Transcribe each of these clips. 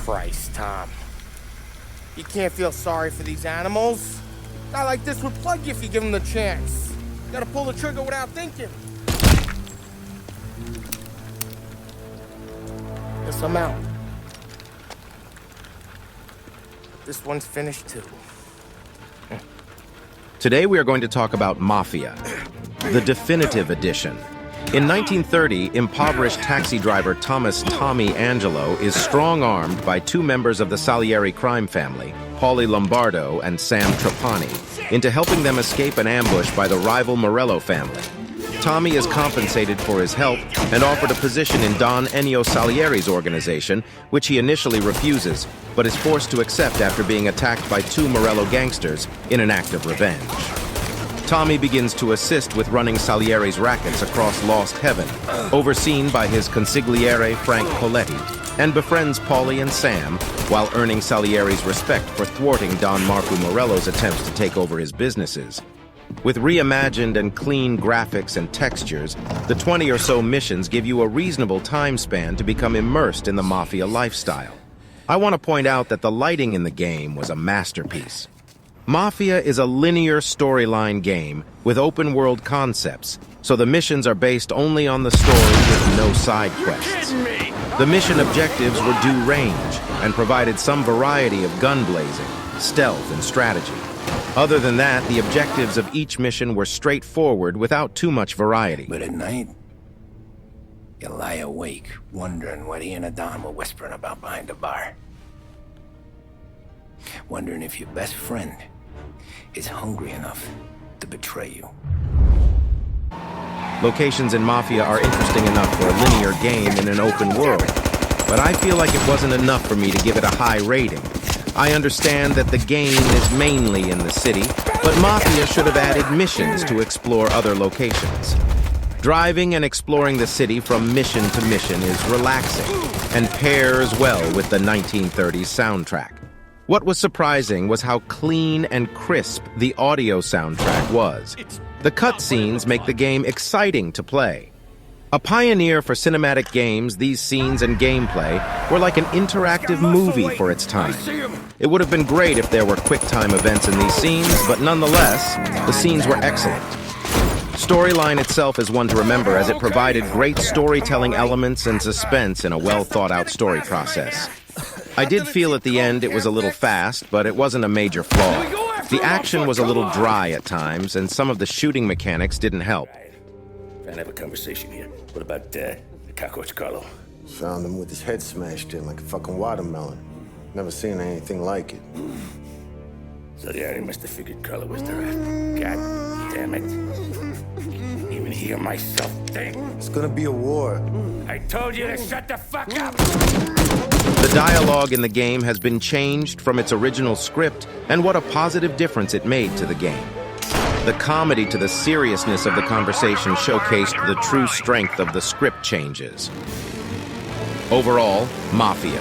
Christ, Tom. You can't feel sorry for these animals. A guy like this would plug you if you give him the chance. You gotta pull the trigger without thinking. Guess I'm out. This one's finished too. Today we are going to talk about Mafia, the definitive edition. In 1930, impoverished taxi driver Tommy Angelo is strong-armed by two members of the Salieri crime family, Paulie Lombardo and Sam Trapani, into helping them escape an ambush by the rival Morello family. Tommy is compensated for his help and offered a position in Don Ennio Salieri's organization, which he initially refuses, but is forced to accept after being attacked by two Morello gangsters in an act of revenge. Tommy begins to assist with running Salieri's rackets across Lost Heaven, overseen by his consigliere Frank Poletti, and befriends Paulie and Sam while earning Salieri's respect for thwarting Don Marco Morello's attempts to take over his businesses. With reimagined and clean graphics and textures, the 20 or so missions give you a reasonable time span to become immersed in the Mafia lifestyle. I want to point out that the lighting in the game was a masterpiece. Mafia is a linear storyline game with open-world concepts, so the missions are based only on the story with no side quests. The mission objectives were due range and provided some variety of gun blazing, stealth, and strategy. Other than that, the objectives of each mission were straightforward without too much variety. But at night, you lie awake, wondering what he and Don were whispering about behind the bar. Wondering if your best friend is hungry enough to betray you. Locations in Mafia are interesting enough for a linear game in an open world, but I feel like it wasn't enough for me to give it a high rating. I understand that the game is mainly in the city, but Mafia should have added missions to explore other locations. Driving and exploring the city from mission to mission is relaxing and pairs well with the 1930s soundtrack. What was surprising was how clean and crisp the audio soundtrack was. The cutscenes make the game exciting to play. A pioneer for cinematic games, these scenes and gameplay were like an interactive movie for its time. It would have been great if there were quick-time events in these scenes, but nonetheless, the scenes were excellent. Storyline itself is one to remember as it provided great storytelling elements and suspense in a well-thought-out story process. I did feel at the end it was a little fast, but it wasn't a major flaw. The action was a little dry at times, and some of the shooting mechanics didn't help. Trying to have a conversation here. What about the cockroach Carlo? Found him with his head smashed in like a fucking watermelon. Never seen anything like it. Salieri must have figured Carlo was the rat. God damn it. Even hear myself think. It's gonna be a war. I told you to shut the fuck up! The dialogue in the game has been changed from its original script, and what a positive difference it made to the game. The comedy to the seriousness of the conversation showcased the true strength of the script changes. Overall, Mafia.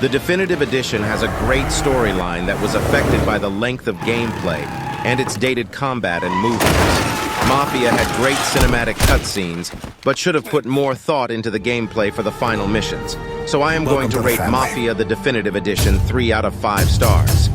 The definitive edition has a great storyline that was affected by the length of gameplay and its dated combat and movements. Mafia had great cinematic cutscenes, but should have put more thought into the gameplay for the final missions. So I am going to rate Mafia the definitive edition 3 out of 5 stars.